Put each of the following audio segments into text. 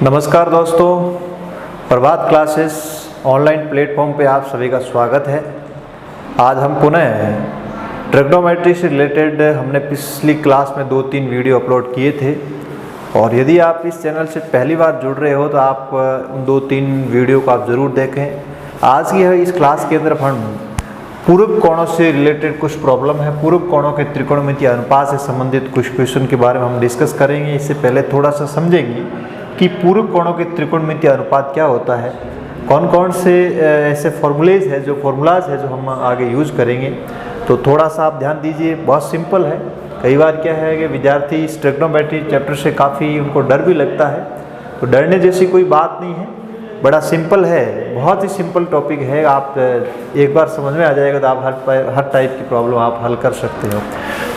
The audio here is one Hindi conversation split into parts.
नमस्कार दोस्तों, प्रभात क्लासेस ऑनलाइन प्लेटफॉर्म पे आप सभी का स्वागत है। आज हम पुनः ट्रिग्नोमेट्री से रिलेटेड हमने पिछली क्लास में 2-3 वीडियो अपलोड किए थे और यदि आप इस चैनल से पहली बार जुड़ रहे हो तो आप उन 2-3 वीडियो को आप ज़रूर देखें। आज की इस क्लास के अंदर हम पूरक कोणों से रिलेटेड कुछ प्रॉब्लम है, पूरक कोणों के त्रिकोणमितीय अनुपात से संबंधित कुछ क्वेश्चन के बारे में हम डिस्कस करेंगे। इससे पहले थोड़ा सा समझेंगे कि पूरक कोणों के त्रिकोणमितीय अनुपात क्या होता है, कौन कौन से ऐसे फॉर्मूलाज है जो हम आगे यूज़ करेंगे। तो थोड़ा सा आप ध्यान दीजिए, बहुत सिंपल है। कई बार क्या है कि विद्यार्थी इस ट्रिग्नोमेट्री चैप्टर से काफ़ी उनको डर भी लगता है, तो डरने जैसी कोई बात नहीं है, बड़ा सिंपल है, बहुत ही सिंपल टॉपिक है। आप एक बार समझ में आ जाएगा तो आप हर टाइप की प्रॉब्लम आप हल कर सकते हो।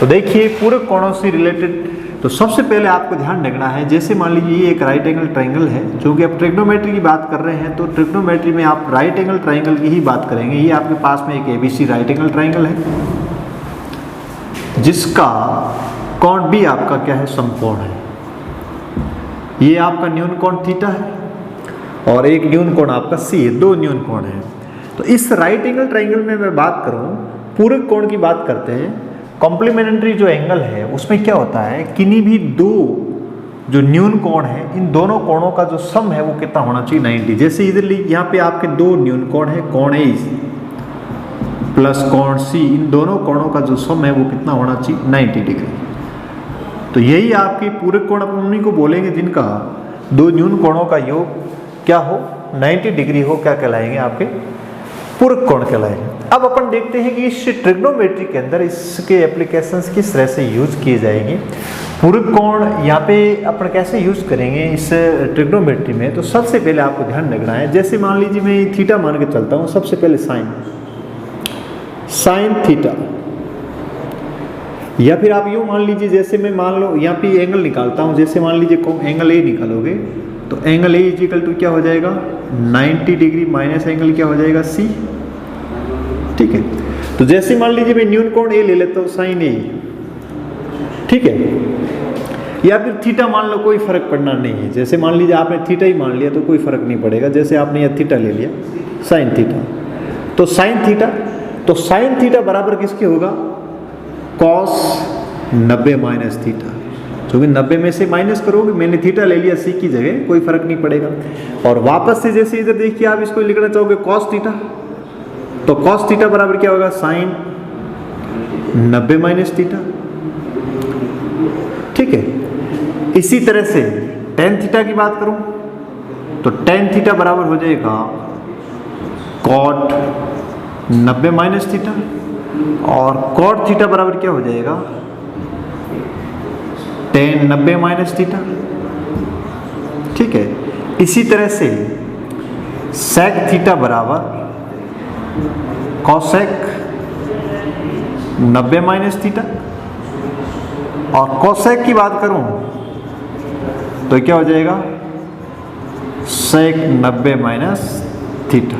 तो देखिए पूरक कोणों से रिलेटेड तो सबसे पहले आपको ध्यान रखना है, जैसे मान लीजिए ये एक राइट एंगल ट्राइंगल है, जो कि आप ट्रिग्नोमेट्री की बात कर रहे हैं तो ट्रिग्नोमेट्री में आप राइट एंगल ट्राइंगल की ही बात करेंगे। ये आपके पास में एक ABC राइट एंगल ट्राइंगल है जिसका कोण B आपका क्या है, समकोण है। ये आपका न्यून कोण थीटा है और एक न्यून कोण आपका C है, 2 न्यून कोण है। तो इस राइट एंगल ट्राइंगल में मैं बात करूं, पूरक कोण की बात करते हैं। कॉम्प्लीमेंट्री जो एंगल है उसमें क्या होता है, किन्हीं भी दो जो न्यून कोण है, इन दोनों कोणों का जो सम है वो कितना होना चाहिए, 90। जैसे इधर यहाँ पे आपके 2 न्यून कोण है, कोण A प्लस कोण C, इन दोनों कोणों का जो सम है वो कितना होना चाहिए, 90 डिग्री। तो यही आपकी पूरक कोण अपन उन्हीं को बोलेंगे जिनका 2 न्यून कोणों का योग क्या हो, 90 डिग्री हो, क्या कहलाएंगे, आपके पूरक कोण कहलाएंगे। अब अपन देखते हैं कि इस ट्रिग्नोमेट्री के अंदर इसके एप्लीकेशंस किस तरह से यूज किए जाएंगे। पूरक कोण यहाँ पे अपन कैसे यूज करेंगे इस ट्रिग्नोमेट्री में, तो सबसे पहले आपको ध्यान रखना है, जैसे मान लीजिए मैं थीटा मान के चलता हूँ, सबसे पहले साइन थीटा, या फिर आप यूँ मान लीजिए, जैसे मैं मान लो यहाँ पे एंगल निकालता हूँ, जैसे मान लीजिए एंगल A निकालोगे तो एंगल A इक्वल टू क्या हो जाएगा, 90 डिग्री माइनस एंगल क्या हो जाएगा, C। ठीक है, तो जैसे मान लीजिए मैं न्यून कोण A ले लेता हूँ, साइन A, ठीक है, या फिर थीटा मान लो, कोई फर्क पड़ना नहीं है। जैसे मान लीजिए आपने थीटा ही मान लिया तो कोई फर्क नहीं पड़ेगा। जैसे आपने यह थीटा ले लिया, साइन थीटा, तो साइन थीटा बराबर किसके होगा, कॉस 90 माइनस थीटा, क्योंकि 90 में से माइनस करोगे, मैंने थीटा ले लिया C की जगह, कोई फर्क नहीं पड़ेगा। और वापस से जैसे इधर देखिए आप इसको लिखना चाहोगे कॉस थीटा, तो कॉस थीटा बराबर क्या होगा, साइन 90 माइनस थीटा। ठीक है, इसी तरह से टेन थीटा की बात करूं तो टेन थीटा बराबर हो जाएगा कॉट 90 माइनस थीटा, और कॉट थीटा बराबर क्या हो जाएगा, टेन 90 माइनस थीटा। ठीक है, इसी तरह से सेक थीटा बराबर कॉसेक 90 माइनस थीटा, और कॉसेक की बात करूं तो क्या हो जाएगा, सेक 90 माइनस थीटा।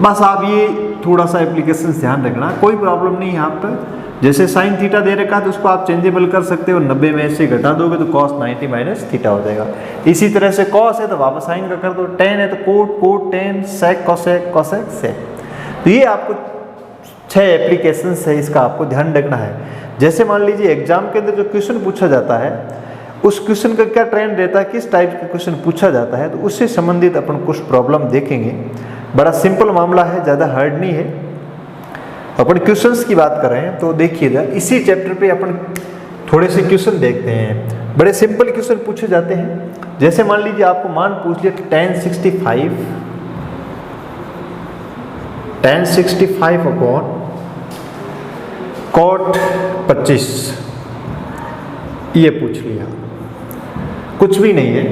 बस आप ये थोड़ा सा एप्लीकेशन ध्यान रखना, कोई प्रॉब्लम नहीं है यहाँ पर। जैसे साइन थीटा दे रखा है तो उसको आप चेंजेबल कर सकते हो, 90 में से घटा दोगे तो कॉस 90 माइनस थीटा हो जाएगा। इसी तरह से कॉस है तो वापस साइन का कर दो, टेन है तो cot ten, sec cosec sec. तो ये आपको 6 एप्लीकेशन है, इसका आपको ध्यान रखना है। जैसे मान लीजिए एग्जाम के अंदर जो क्वेश्चन पूछा जाता है, उस क्वेश्चन का क्या ट्रेंड रहता है, किस टाइप का क्वेश्चन पूछा जाता है, तो उससे संबंधित अपन कुछ प्रॉब्लम देखेंगे। बड़ा सिंपल मामला है, ज़्यादा हार्ड नहीं है। अपन क्वेश्चंस की बात कर रहे हैं तो देखिएगा, इसी चैप्टर पे अपन थोड़े से क्वेश्चन देखते हैं। बड़े सिंपल क्वेश्चन पूछे जाते हैं। जैसे मान लीजिए आपको मान पूछ लिया tan 65 अपॉन cot 25, ये पूछ लिया, कुछ भी नहीं है।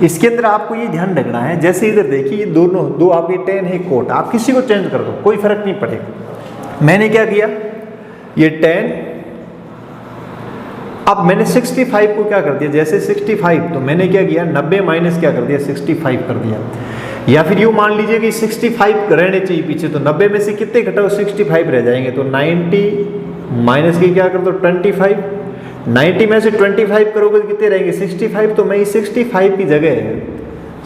इसके अंदर आपको ये ध्यान रखना है, जैसे इधर देखिए ये दोनों दो आपके tan है cot, आप किसी को चेंज कर दो, कोई फर्क नहीं पड़ेगा। मैंने क्या किया, ये tan, अब मैंने 65 को क्या कर दिया, जैसे 65 तो मैंने क्या किया, 90 माइनस क्या कर दिया, 65 कर दिया। या फिर यूँ मान लीजिए कि 65 रहने चाहिए पीछे, तो 90 में से कितने घटाओ, 65 रह जाएंगे, तो 90 माइनस की क्या कर दो, 25, 90 में से 25 करोगे तो कितने रहेंगे 65। तो मैं इस 65 की जगह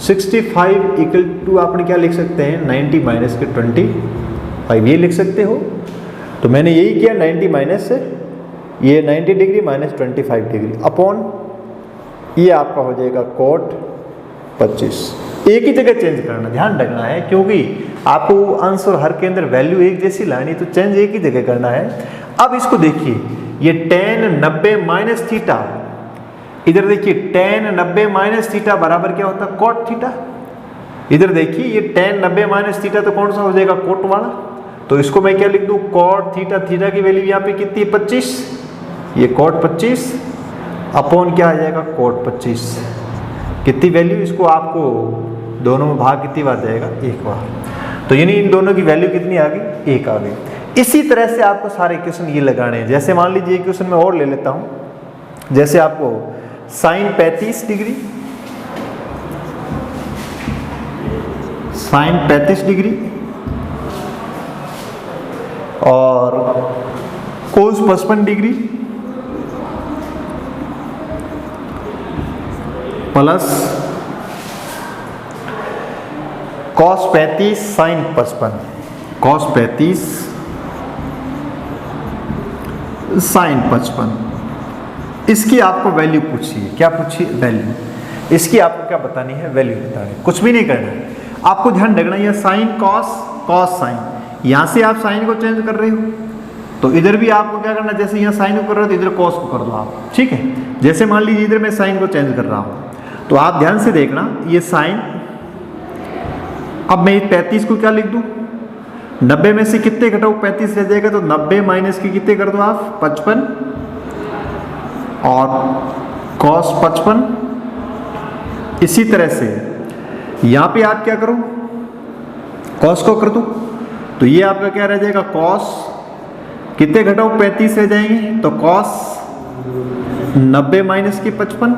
65 इक्वल टू आपने क्या लिख सकते हैं 90 माइनस के 25 ये लिख सकते हो। तो मैंने यही किया 90 माइनस से ये 90 डिग्री माइनस 25 डिग्री अपॉन ये आपका हो जाएगा कोट 25। एक ही जगह चेंज करना, ध्यान रखना है क्योंकि आपको अंश और हर के अंदर वैल्यू एक जैसी लानी, तो चेंज एक ही जगह करना है। अब इसको देखिए ये tan 90 माइनस थीटा, इधर देखिए tan 90 माइनस थीटा बराबर क्या होता है कोट थीटा। इधर देखिए ये tan 90 माइनस थीटा तो कौन सा हो जाएगा कोट वाला। तो इसको मैं क्या लिख दूं कोट थीटा, थीटा की वैल्यू यहाँ पे कितनी है 25, ये कोट 25 अपॉन क्या आ जाएगा कोट 25। कितनी वैल्यू, इसको आपको दोनों में भाग कितनी बार जाएगा एक बार। तो यानी इन दोनों की वैल्यू कितनी आ गई एक आ गई। इसी तरह से आपको सारे क्वेश्चन ये लगाने हैं। जैसे मान लीजिए एक क्वेश्चन मैं और ले लेता हूँ, जैसे आपको साइन 35 डिग्री, साइन 35 डिग्री और cos 55 degree plus cos 35 sine 55, cos 35 sine 55। इसकी आपको वैल्यू पूछिए, क्या पूछिए वैल्यू। इसकी आपको क्या बतानी है वैल्यू बतानी है, कुछ भी नहीं करना है आपको। ध्यान रखना है साइन कॉस कॉस साइन, यहाँ से आप साइन को चेंज कर रहे हो तो इधर भी आपको क्या करना, जैसे यहाँ साइन को कर रहे हो तो इधर कॉस को कर दो आप, ठीक है। जैसे मान लीजिए इधर मैं साइन को चेंज कर रहा हूँ तो आप ध्यान से देखना ये साइन, अब मैं 35 को क्या लिख दूं 90 में से कितने घटाओ 35 रह जाएगा, तो 90 माइनस के कितने कर दो आप 55 और कॉस 55। इसी तरह से यहाँ पे आप क्या करो कॉस को कर दो, तो ये आपका क्या रह जाएगा कॉस कितने घटाओ 35 रह जाएंगे, तो कॉस 90 माइनस के 55,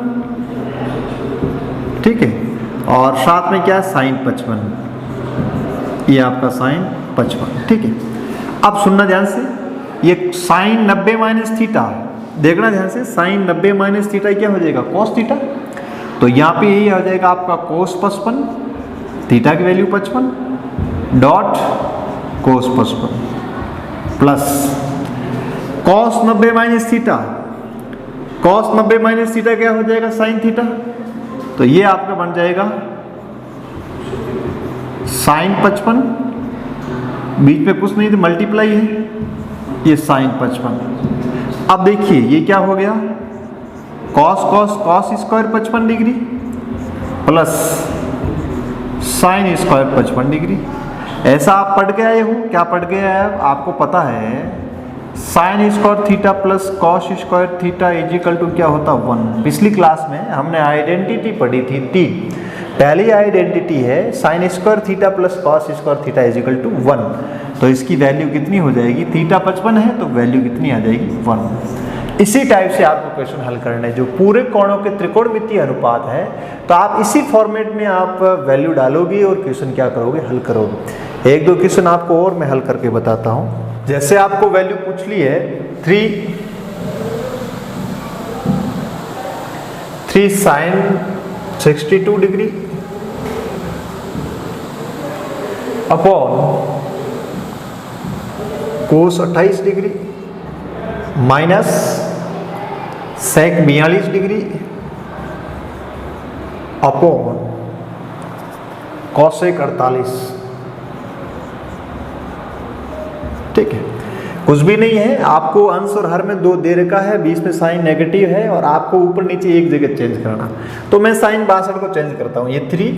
ठीक है। और साथ में क्या साइन 55, ये आपका साइन 55, ठीक है। अब सुनना ध्यान से, ये साइन 90 माइनस थीटा देखना ध्यान से, साइन 90 माइनस थीटा क्या हो जाएगा कॉस थीटा। तो यहाँ पे यही हो जाएगा आपका कोस 55, थीटा की वैल्यू 55 डॉट कोस 55 plus cos 90 minus theta, cos 90 minus theta क्या हो जाएगा साइन थीटा। तो ये आपका बन जाएगा साइन 55, बीच में कुछ नहीं तो मल्टीप्लाई है, ये साइन 55। अब देखिए ये क्या हो गया cos cos cos square 55 degree plus sine square 55 degree. ऐसा आप पढ़ के आए हो, क्या पढ़ के आए हो आपको पता है sine square theta plus cos square theta is equal to क्या होता 1। पिछली क्लास में हमने आइडेंटिटी पढ़ी थी 3। पहली आइडेंटिटी है sine square theta plus cos square theta is equal to 1। तो इसकी वैल्यू कितनी हो जाएगी, थीटा 55 है तो वैल्यू कितनी आ जाएगी 1। इसी टाइप से आपको क्वेश्चन हल करना है जो पूरे कोणों के त्रिकोणमितीय अनुपात है। तो आप इसी फॉर्मेट में आप वैल्यू डालोगे और क्वेश्चन क्या करोगे हल करोगे। एक दो क्वेश्चन आपको और मैं हल करके बताता हूँ। जैसे आपको वैल्यू पूछ ली है 3 sine 62 degree upon cos 28 degree minus sec 42 degree upon cosec 48, ठीक है। कुछ भी नहीं है, आपको अंश और हर में 2 दे रखा है, बीच में साइन नेगेटिव है और आपको ऊपर नीचे एक जगह चेंज करना। तो मैं साइन 62 को चेंज करता हूँ, ये 3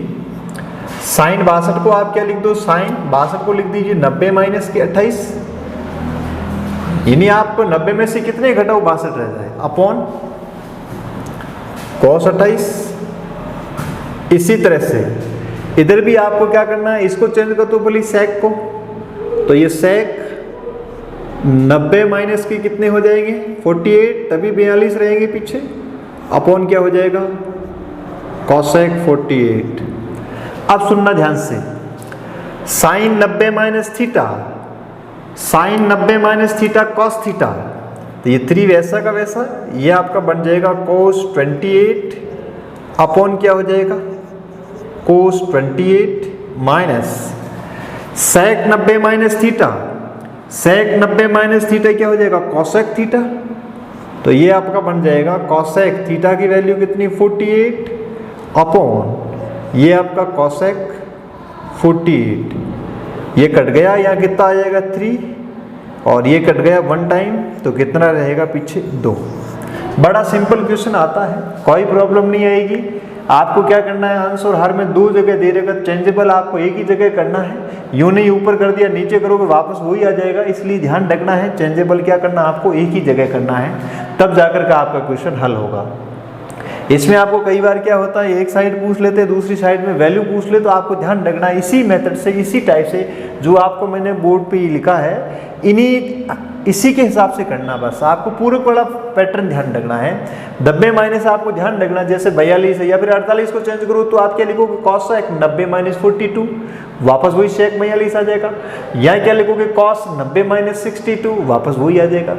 साइन 62 को आप क्या लिख दो, साइन 62 को लिख दीजिए 90 माइनस के 28, यानी आपको 90 में से कितने घटाओ 62 रह जाए अपॉन कॉस 28। इसी तरह से इधर भी आपको क्या करना है, इसको चेंज कर दो बोली सेक को, तो ये सेक 90 माइनस के कितने हो जाएंगे 48, तभी 42 रहेंगे पीछे अपॉन क्या हो जाएगा कॉसेक 48। अब सुनना ध्यान से, sine 90 minus theta, sine 90 minus theta cos theta, तो ये 3 वैसा का वैसा, ये आपका बन जाएगा cos 28 अपॉन क्या हो जाएगा cos 28 minus sec 90 minus theta, sec 90 minus theta क्या हो जाएगा cosec थीटा। तो ये आपका बन जाएगा cosec थीटा की वैल्यू कितनी 48 अपॉन ये आपका cosec 48, ये कट गया, यहाँ कितना आ जाएगा 3 और ये कट गया 1 टाइम, तो कितना रहेगा पीछे 2। बड़ा सिंपल क्वेश्चन आता है, कोई प्रॉब्लम नहीं आएगी। आपको क्या करना है, आंसर हर में 2 जगह दे रहेगा, चेंजेबल आपको एक ही जगह करना है। यूं नहीं ऊपर कर दिया नीचे करोगे वापस वही आ जाएगा, इसलिए ध्यान रखना है चेंजेबल क्या करना आपको एक ही जगह करना है, तब जाकर के आपका क्वेश्चन हल होगा। इसमें आपको कई बार क्या होता है, एक साइड पूछ लेते हैं दूसरी साइड में वैल्यू पूछ ले, तो आपको ध्यान रखना है इसी मेथड से, इसी टाइप से जो आपको मैंने बोर्ड पे ही लिखा है इसी के हिसाब से करना। बस आपको पूरा वाला पैटर्न ध्यान रखना है। 90 माइनस आपको ध्यान रखना, जैसे 42 है या फिर 48 को चेंज करो तो आप क्या लिखोगे cos 90 माइनस 42, वापस वही sec 42 आ जाएगा। या क्या लिखोगे cos 90 माइनस 62, वापस वही आ जाएगा,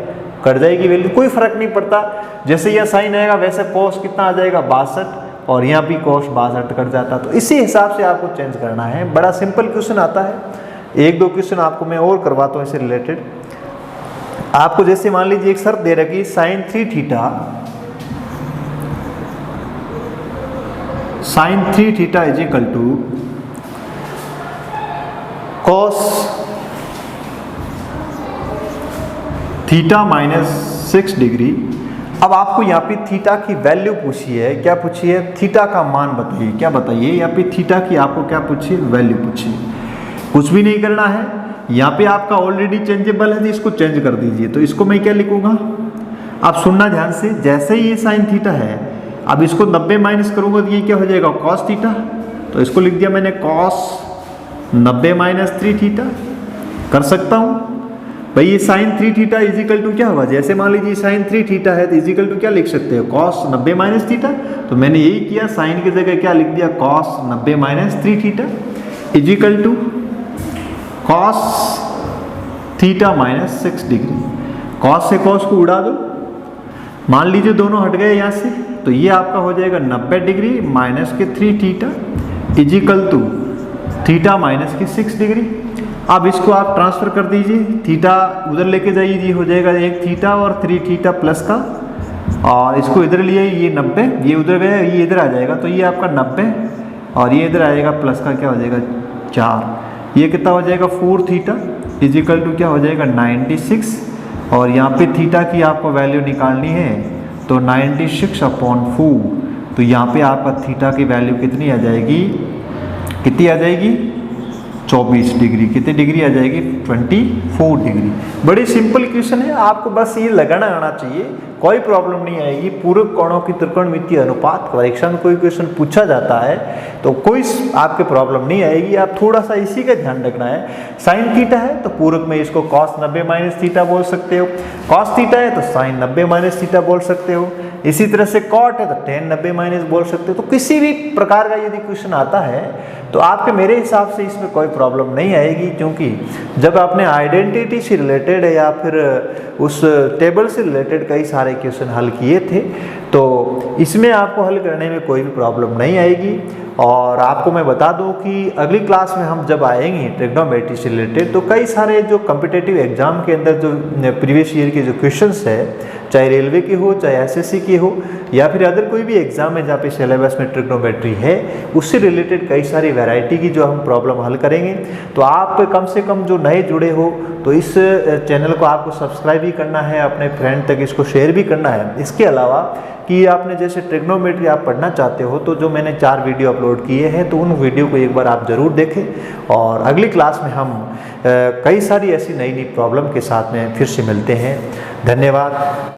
कट जाएगी वैल्यू, कोई फर्क नहीं पड़ता। जैसे यह साइन आएगा वैसे cos कितना आ जाएगा 62 और यहाँ भी cos 62 कट जाता। तो इसी हिसाब से आपको चेंज करना है। बड़ा सिंपल क्वेश्चन आता है। एक दो क्वेश्चन आपको मैं और करवाता हूँ इससे रिलेटेड। आपको जैसे मान लीजिए एक शर्त दे रखी sin 3 theta is equal to cos theta minus 6 degree. अब आपको यहाँ पे थीटा की वैल्यू पूछी है, क्या पूछी है, थीटा का मान बताइए। क्या बताइए, यहाँ पे थीटा की आपको क्या पूछी है, वैल्यू पूछी है। कुछ भी नहीं करना है, यहाँ पे आपका ऑलरेडी चेंजेबल है तो इसको चेंज कर दीजिए। तो इसको मैं क्या लिखूंगा, आप सुनना ध्यान से, जैसे ही ये साइन थीटा है, अब इसको 90 माइनस करूंगा तो ये क्या हो जाएगा cos थीटा। तो इसको लिख दिया मैंने cos 90 माइनस 3 थीटा। कर सकता हूँ भाई, ये साइन 3 थीटा इजिकल टू क्या होगा, जैसे मान लीजिए साइन 3 थीटा है तो इजिकल टू क्या लिख सकते हो cos 90 माइनस थीटा। तो मैंने यही किया, साइन की जगह क्या लिख दिया cos 90 minus 3 theta is equal to cos theta minus 6 degree. cos से cos को उड़ा दो, मान लीजिए दोनों हट गए यहाँ से, तो ये आपका हो जाएगा 90 डिग्री माइनस के 3 theta is equal to theta minus की 6 डिग्री। अब इसको आप ट्रांसफर कर दीजिए, थीटा उधर लेके जाइए, ये हो जाएगा 1 थीटा और 3 थीटा प्लस का, और इसको इधर लिए ये 90, ये उधर गया ये इधर आ जाएगा, तो ये आपका 90 और ये इधर आएगा प्लस का क्या हो जाएगा 4, ये कितना हो जाएगा 4 थीटा इजिकल टू क्या हो जाएगा 96। और यहाँ पे थीटा की आपको वैल्यू निकालनी है तो 96 अपॉन 4, तो यहाँ पे आपका थीटा की वैल्यू कितनी आ जाएगी, कितनी आ जाएगी 24 डिग्री। कितनी डिग्री आ जाएगी 24 डिग्री। बड़ी सिंपल क्वेश्चन है, आपको बस ये लगाना आना चाहिए, कोई प्रॉब्लम नहीं आएगी। पूरक कोणों की त्रिकोणमितीय अनुपात परीक्षा में कोई क्वेश्चन पूछा जाता है तो कोई आपके प्रॉब्लम नहीं आएगी। आप थोड़ा सा इसी का ध्यान रखना है। साइन थीटा है तो पूरक में इसको cos 90 माइनस थीटा बोल सकते हो, cos थीटा है तो साइन 90 माइनस थीटा बोल सकते हो, इसी तरह से कॉट है तो tan 90 माइनस बोल सकते हो। तो किसी भी प्रकार का यदि क्वेश्चन आता है तो आपके मेरे हिसाब से इसमें कोई प्रॉब्लम नहीं आएगी, क्योंकि जब आपने आइडेंटिटी से रिलेटेड या फिर उस टेबल से रिलेटेड कई सारे क्वेश्चन हल किए थे, तो इसमें आपको हल करने में कोई भी प्रॉब्लम नहीं आएगी। और आपको मैं बता दूं कि अगली क्लास में हम जब आएंगे ट्रिग्नोमेट्री से रिलेटेड, तो कई सारे जो कॉम्पिटिटिव एग्जाम के अंदर जो प्रीवियस ईयर के जो क्वेश्चंस है, चाहे रेलवे की हो, चाहे एसएससी की हो, या फिर अदर कोई भी एग्जाम है जहाँ पे सिलेबस में ट्रिग्नोमेट्री है, उससे रिलेटेड कई सारी वैरायटी की जो हम प्रॉब्लम हल करेंगे। तो आप कम से कम जो नए जुड़े हो तो इस चैनल को आपको सब्सक्राइब भी करना है, अपने फ्रेंड तक इसको शेयर भी करना है। इसके अलावा कि आपने जैसे ट्रिग्नोमेट्री आप पढ़ना चाहते हो तो जो मैंने 4 वीडियो अपलोड किए हैं तो उन वीडियो को एक बार आप ज़रूर देखें। और अगली क्लास में हम कई सारी ऐसी नई नई प्रॉब्लम के साथ में फिर से मिलते हैं। धन्यवाद।